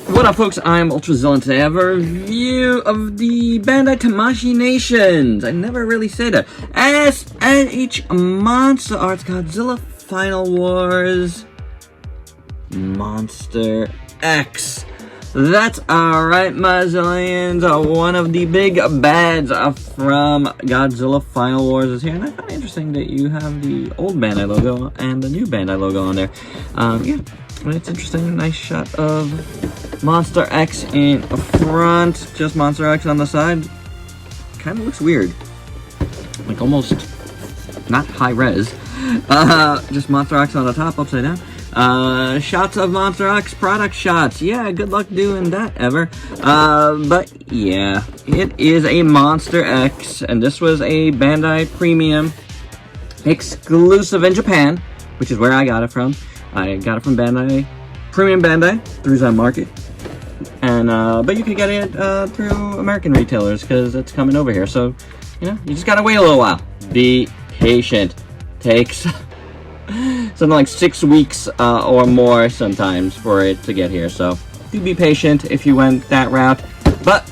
What up, folks? I'm Ultrazilla, and today I have a review of the Bandai Tamashii Nations. I never really say that. SNH Monsterarts Godzilla Final Wars Monster X. That's alright, my zillions. One of the big bads from Godzilla Final Wars is here. And I find it interesting that you have the old Bandai logo and the new Bandai logo on there. Yeah, it's interesting. Nice shot of Monster X in front, just Monster X on the side. Kind of looks weird. Like almost not high res. Just Monster X on the top, upside down. Shots of Monster X product shots. Yeah, good luck doing that ever. But yeah, it is a Monster X, and this was a Bandai Premium exclusive in Japan, which is where I got it from. I got it from Bandai, Premium Bandai, through Zen Market. And, but you can get it, through American retailers, because it's coming over here. So, you know, you just gotta wait a little while. Be patient. Takes something like 6 weeks, or more sometimes for it to get here. So, do be patient if you went that route. But,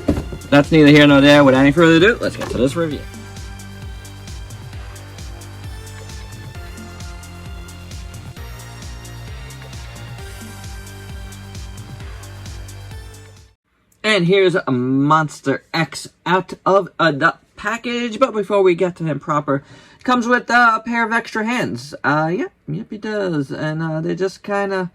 that's neither here nor there. Without any further ado, let's get to this review. And here's a Monster X out of the package. But before we get to him proper, comes with a pair of extra hands. Yep, it does. And they're just kind of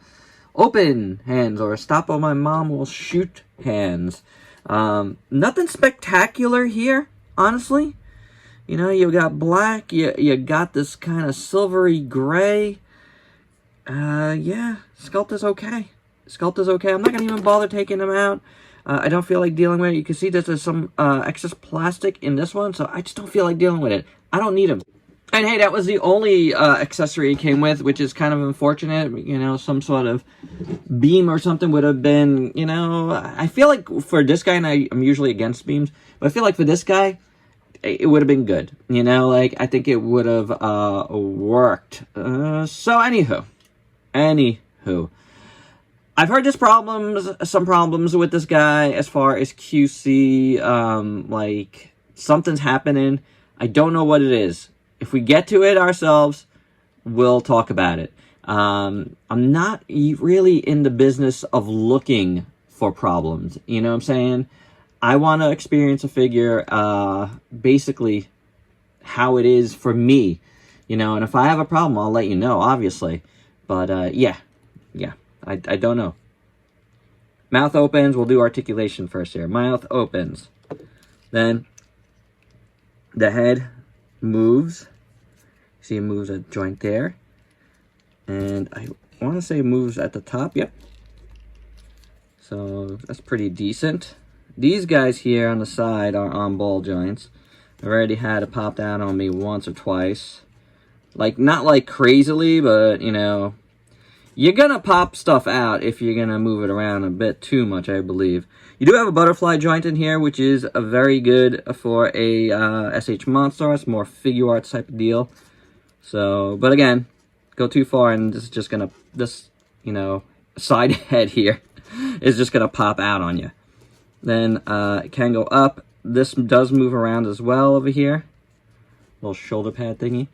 open hands, or stop or my mom will shoot hands. Nothing spectacular here, honestly. You know, you got black, you got this kind of silvery gray. Yeah, sculpt is okay. Sculpt is okay. I'm not going to even bother taking them out. I don't feel like dealing with it. You can see that there's some excess plastic in this one, so I just don't feel like dealing with it. I don't need them. And hey, that was the only accessory it came with, which is kind of unfortunate. You know, some sort of beam or something would have been, you know, I feel like for this guy, and I'm usually against beams, but I feel like for this guy, it would have been good. You know, like, I think it would have worked. So, anywho. I've heard some problems with this guy as far as QC, like, something's happening. I don't know what it is. If we get to it ourselves, we'll talk about it. I'm not really in the business of looking for problems, you know what I'm saying? I want to experience a figure, basically, how it is for me, you know, and if I have a problem, I'll let you know, obviously. But, yeah. I don't know. Mouth opens. We'll do articulation first here. Mouth opens. Then the head moves. See, it moves a joint there. And I want to say it moves at the top. Yep. So that's pretty decent. These guys here on the side are on ball joints. I've already had it popped out on me once or twice. Like, not like crazily, but, you know, you're going to pop stuff out if you're going to move it around a bit too much, I believe. You do have a butterfly joint in here, which is a very good for a SH Monsterarts, more figure arts type of deal. So, but again, go too far and this is just going to, this, you know, side head here is just going to pop out on you. Then it can go up. This does move around as well over here. Little shoulder pad thingy.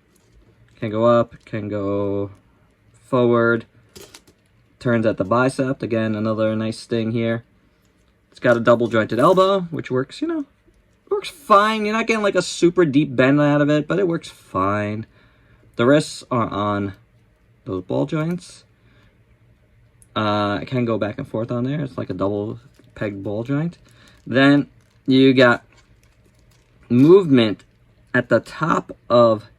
Can go up, can go forward. Turns at the bicep. Again, another nice thing here. It's got a double jointed elbow, which works, you know, works fine. You're not getting like a super deep bend out of it, but it works fine. The wrists are on those ball joints. It can go back and forth on there. It's like a double pegged ball joint. Then you got movement at the top of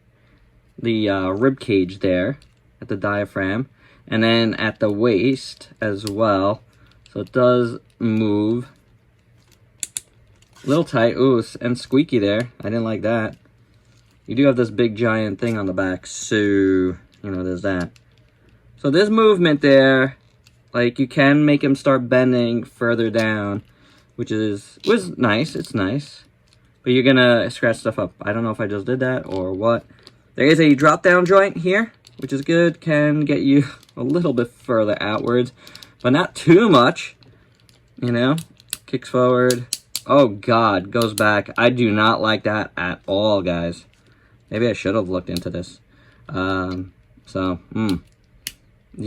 the rib cage there, at the diaphragm. And then at the waist as well. So it does move. A little tight. Ooh, and squeaky there. I didn't like that. You do have this big giant thing on the back. So, you know, there's that. So there's movement there. Like, you can make him start bending further down. Which was nice. It's nice. But you're going to scratch stuff up. I don't know if I just did that or what. There is a drop down joint here, which is good. Can get you a little bit further outwards, but not too much. you know, kicks forward. Oh God, goes back. I do not like that at all, guys. Maybe I should have looked into this. You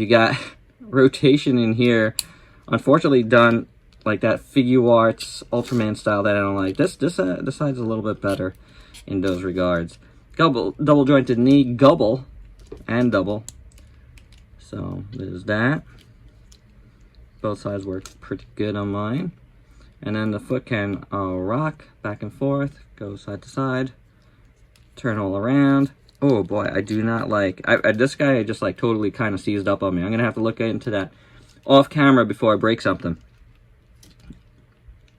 got rotation in here. Unfortunately done like that Figure Arts Ultraman style that I don't like. This side's a little bit better in those regards. Double jointed knee, gobble, and double. So there's that. Both sides work pretty good on mine. And then the foot can rock back and forth, go side to side, turn all around. Oh boy, I do not like, this guy just like totally kind of seized up on me. I'm gonna have to look into that off camera before I break something.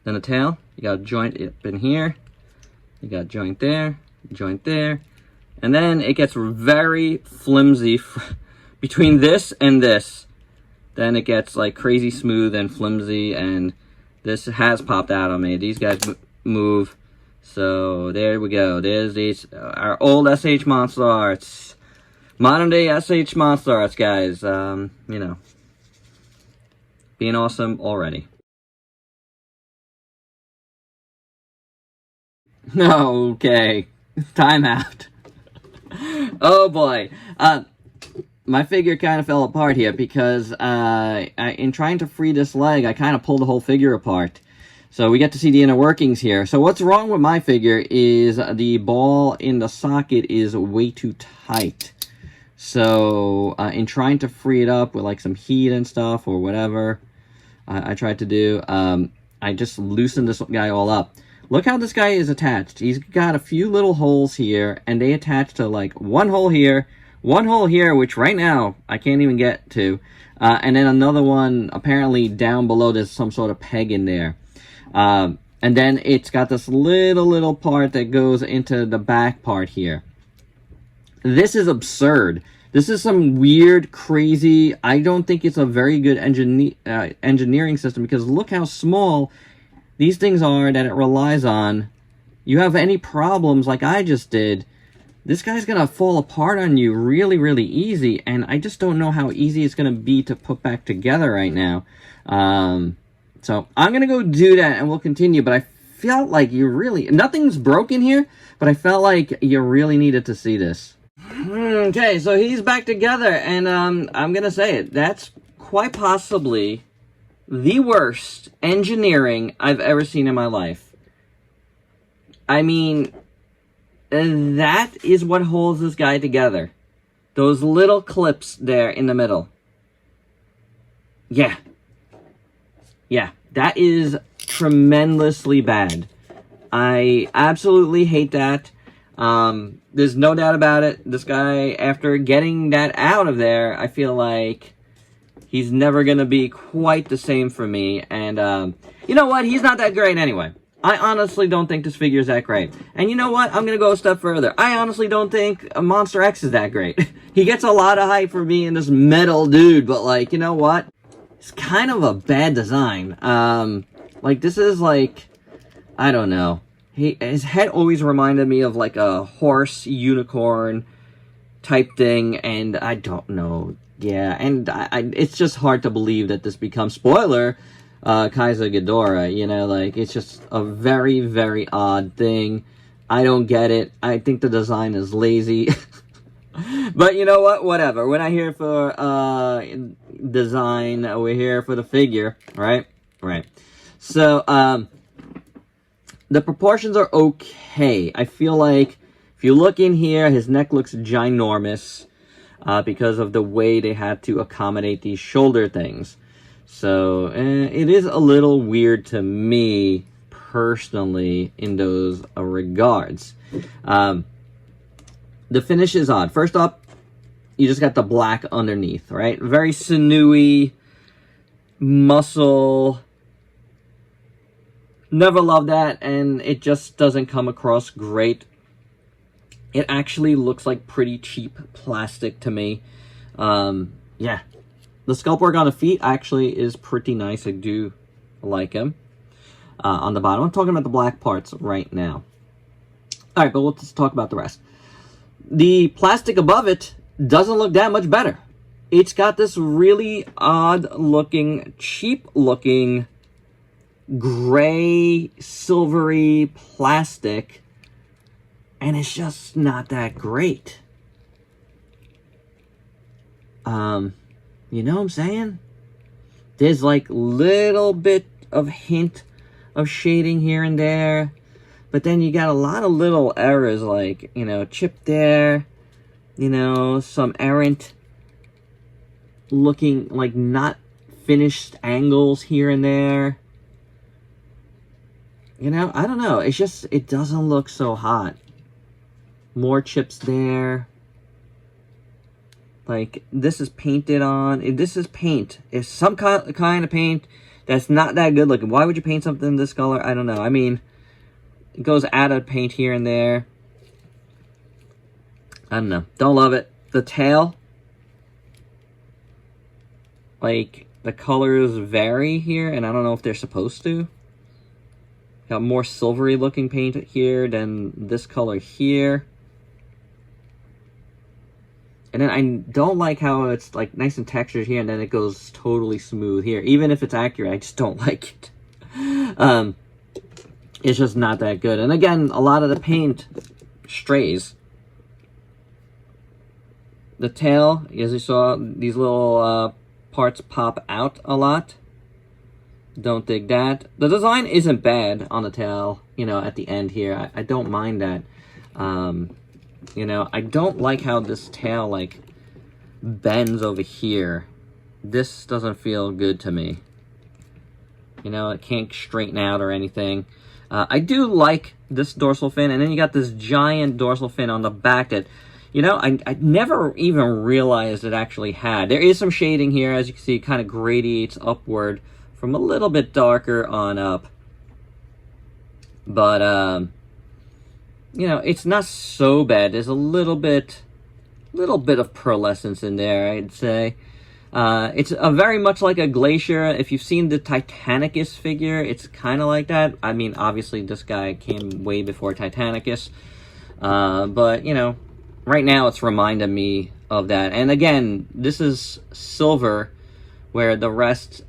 Then the tail, you got a joint up in here, you got a joint there, and then it gets very flimsy between this and this. Then it gets like crazy smooth and flimsy, and this has popped out on me. These guys move. So there we go. There's these our old SH Monsterarts, modern day SH Monsterarts, guys. You know, being awesome already. Okay, time out. Oh boy, my figure kind of fell apart here because in trying to free this leg, I kind of pulled the whole figure apart. So we get to see the inner workings here. So what's wrong with my figure is the ball in the socket is way too tight. So in trying to free it up with like some heat and stuff or whatever I tried to do, I just loosened this guy all up. Look how this guy is attached. He's got a few little holes here, and they attach to like one hole here, which right now I can't even get to, and then another one apparently down below. There's some sort of peg in there. And then it's got this little part that goes into the back part here. This is absurd. This is some weird, crazy, I don't think it's a very good engineering system, because look how small these things are that it relies on. You have any problems like I just did, this guy's going to fall apart on you really, really easy, and I just don't know how easy it's going to be to put back together right now. So I'm going to go do that, and we'll continue, but I felt like you really, nothing's broken here, but I felt like you really needed to see this. Okay, so he's back together, and I'm going to say it, that's quite possibly the worst engineering I've ever seen in my life. I mean, that is what holds this guy together. Those little clips there in the middle. Yeah, that is tremendously bad. I absolutely hate that. There's no doubt about it. This guy, after getting that out of there, I feel like he's never going to be quite the same for me. And, you know what? He's not that great anyway. I honestly don't think this figure is that great. And you know what? I'm going to go a step further. I honestly don't think Monster X is that great. He gets a lot of hype for being this metal dude, but, like, you know what? It's kind of a bad design. Like, this is, like, I don't know. His head always reminded me of, like, a horse unicorn type thing, and I don't know. Yeah, and it's just hard to believe that this becomes, spoiler, Kaiser Ghidorah, you know, like, it's just a very, very odd thing. I don't get it. I think the design is lazy. But you know what? Whatever. We're not here for design. We're here for the figure, right? Right. So, the proportions are okay. I feel like if you look in here, his neck looks ginormous because of the way they had to accommodate these shoulder things. So, it is a little weird to me, personally, in those regards. The finish is odd. First up, you just got the black underneath, right? Very sinewy, muscle. Never loved that, and it just doesn't come across great. It actually looks like pretty cheap plastic to me. Yeah. The sculpt work on the feet actually is pretty nice. I do like him. On the bottom. I'm talking about the black parts right now. Alright, but let's talk about the rest. The plastic above it doesn't look that much better. It's got this really odd looking, cheap looking gray, silvery plastic, and it's just not that great. You know what I'm saying? There's like little bit of hint of shading here and there, but then you got a lot of little errors, like, you know, chip there, you know, some errant looking, like, not finished angles here and there. You know, I don't know. It's just, it doesn't look so hot. More chips there. Like, this is painted on. This is paint. It's some kind of paint that's not that good looking. Why would you paint something this color? I don't know. I mean, it goes out of paint here and there. I don't know. Don't love it. The tail. Like, the colors vary here, and I don't know if they're supposed to. Got more silvery looking paint here than this color here. And then I don't like how it's like nice and textured here, and then it goes totally smooth here. Even if it's accurate, I just don't like it. It's just not that good. And again, a lot of the paint strays. The tail, as you saw, these little parts pop out a lot. Don't dig that. The design isn't bad on the tail, you know, at the end here. I don't mind that. You know, I don't like how this tail, like, bends over here. This doesn't feel good to me. You know, it can't straighten out or anything. I do like this dorsal fin, and then you got this giant dorsal fin on the back that, you know, I never even realized it actually had. There is some shading here, as you can see, it kind of gradiates upward from a little bit darker on up. But, you know, it's not so bad. There's a little bit of pearlescence in there, I'd say. It's very much like a glacier. If you've seen the Titanicus figure, it's kind of like that. I mean, obviously, this guy came way before Titanicus. But, you know, right now it's reminding me of that. And again, this is silver, where the rest,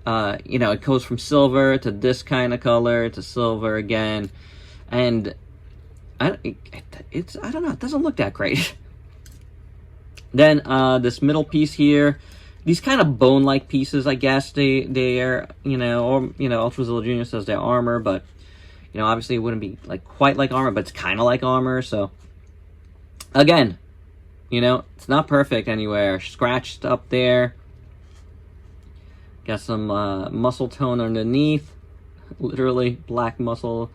you know, it goes from silver to this kind of color to silver again. And I don't know, it doesn't look that great. Then this middle piece here, these kind of bone-like pieces, I guess they are, you know, or, you know, Ultrazilla Jr. says they're armor, but, you know, obviously it wouldn't be like quite like armor, but it's kind of like armor. So again, you know, it's not perfect anywhere. Scratched up there. Got some muscle tone underneath, literally black muscle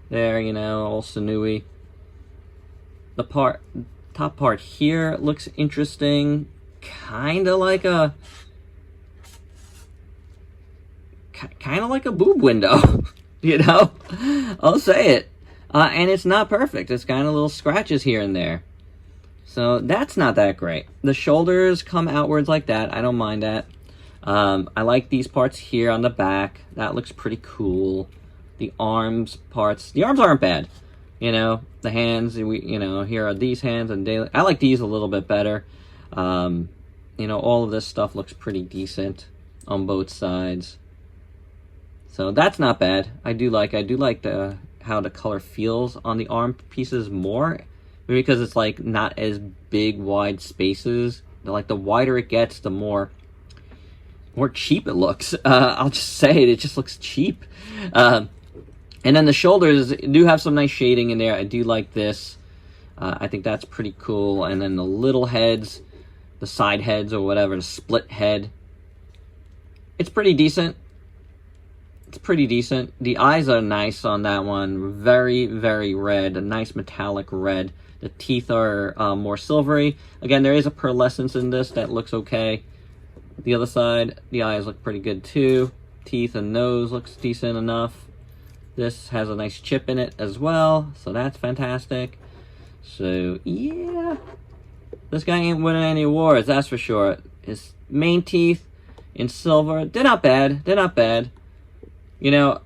there, you know, all sinewy. The top part here looks interesting, kind of like a boob window, you know. I'll say it. And it's not perfect. It's kind of little scratches here and there, so that's not that great. The shoulders come outwards like that. I don't mind that. I like these parts here on the back. That looks pretty cool. The arms parts, the arms aren't bad. You know, the hands, you know, here are these hands, and I like these a little bit better. You know, all of this stuff looks pretty decent on both sides. So that's not bad. I do like how the color feels on the arm pieces more. Maybe because it's like not as big, wide spaces. Like the wider it gets, the more cheap it looks. I'll just say it. It just looks cheap. And then the shoulders do have some nice shading in there. I do like this. I think that's pretty cool. And then the little heads, the side heads or whatever, the split head. It's pretty decent. It's pretty decent. The eyes are nice on that one. Very, very red. A nice metallic red. The teeth are more silvery. Again, there is a pearlescence in this that looks okay. The other side, the eyes look pretty good too. Teeth and nose looks decent enough. This has a nice chip in it as well, so that's fantastic. So, yeah. This guy ain't winning any awards, that's for sure. His main teeth in silver, they're not bad. They're not bad. You know,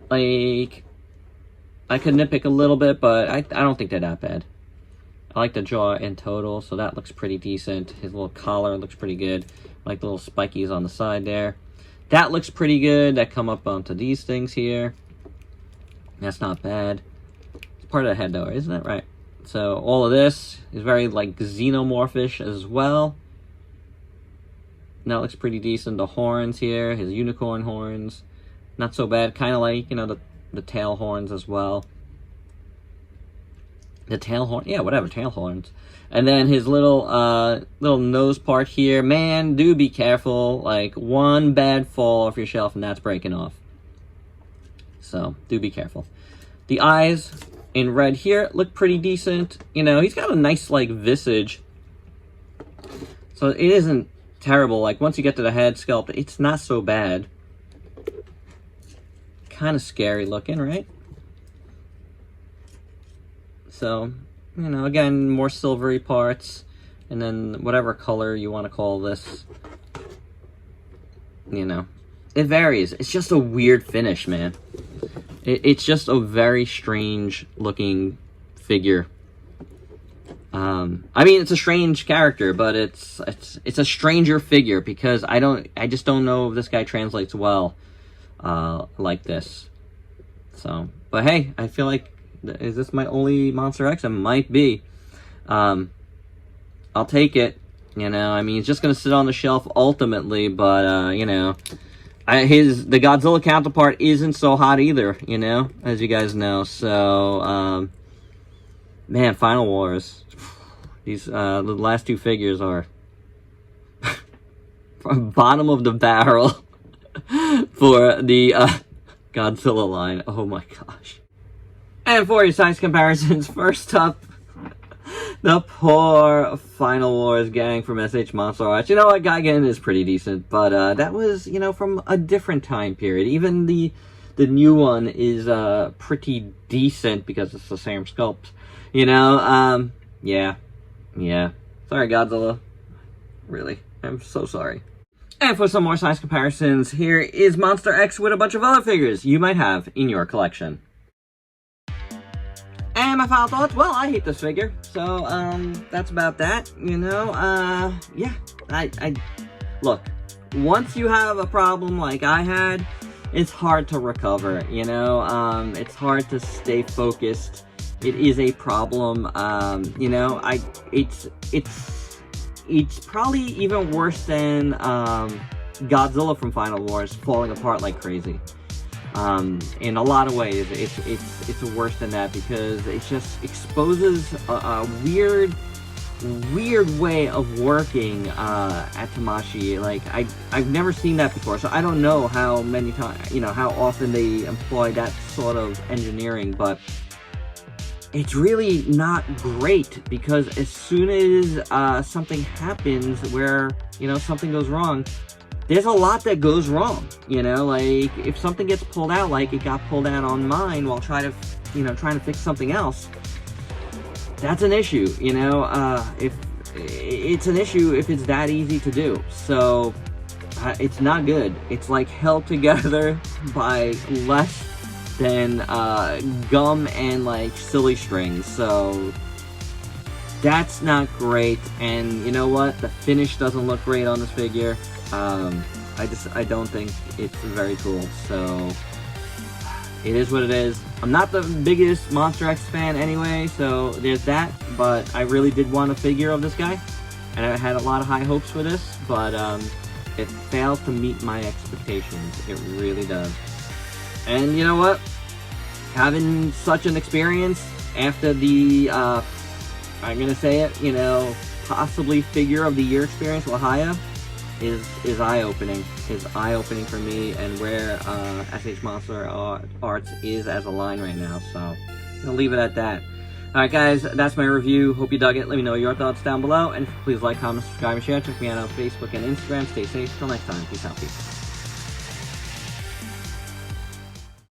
like, I could nitpick a little bit, but I don't think they're that bad. I like the jaw in total, so that looks pretty decent. His little collar looks pretty good. I like the little spikies on the side there. That looks pretty good. That come up onto these things here. That's not bad. It's part of the head though, isn't that right? So all of this is very like xenomorphish as well. That looks pretty decent. The horns here, his unicorn horns, not so bad. Kind of like, you know, the tail horns as well. The tail horn, yeah, whatever, tail horns. And then his little nose part here. Man, do be careful. Like, one bad fall off your shelf and that's breaking off. So, do be careful. The eyes in red here look pretty decent. You know, he's got a nice, like, visage. So, it isn't terrible. Like, once you get to the head sculpt, it's not so bad. Kind of scary looking, right? So, you know, again, more silvery parts, and then whatever color you want to call this, you know, it varies. It's just a weird finish, man. It's just a very strange looking figure. I mean, it's a strange character, but it's a stranger figure because I just don't know if this guy translates well, like this. So, but hey, I feel like, is this my only Monster X? It might be. I'll take it. You know, I mean, he's just gonna sit on the shelf ultimately, but you know, the Godzilla counterpart isn't so hot either. You know, as you guys know. So, man, Final Wars. These the last two figures are from bottom of the barrel for the Godzilla line. Oh my gosh. And for your size comparisons, first up, the poor Final Wars gang from SH Monsterarts. You know what, Gigan is pretty decent, but that was, you know, from a different time period. Even the new one is pretty decent because it's the same sculpt. You know, yeah. Sorry, Godzilla. Really, I'm so sorry. And for some more size comparisons, here is Monster X with a bunch of other figures you might have in your collection. And my final thoughts, well, I hate this figure, so, that's about that, you know, yeah, look, once you have a problem like I had, it's hard to recover, you know, it's hard to stay focused, it is a problem, you know, it's probably even worse than, Godzilla from Final Wars falling apart like crazy. In a lot of ways, it's worse than that because it just exposes a weird way of working at Tamashii. Like I've never seen that before, so I don't know how many times, you know, how often they employ that sort of engineering, but it's really not great because as soon as something happens where, you know, something goes wrong, there's a lot that goes wrong, you know, like, if something gets pulled out, like it got pulled out on mine while trying to fix something else, that's an issue, you know, if it's an issue if it's that easy to do, so, it's not good. It's, like, held together by less than, gum and, like, silly strings, so that's not great, and you know what, the finish doesn't look great on this figure. I don't think it's very cool, so it is what it is. I'm not the biggest Monster X fan anyway, so there's that, but I really did want a figure of this guy, and I had a lot of high hopes for this, but it fails to meet my expectations. It really does. And you know what? Having such an experience after the, I'm gonna say it, you know, possibly figure of the year experience with Haya, is eye-opening. Is eye-opening for me and where SH Monsterarts is as a line right now. So I'm gonna leave it at that. Alright guys, that's my review. Hope you dug it. Let me know your thoughts down below. And please like, comment, subscribe, and share. Check me out on Facebook and Instagram. Stay safe. Till next time. Peace out, peace.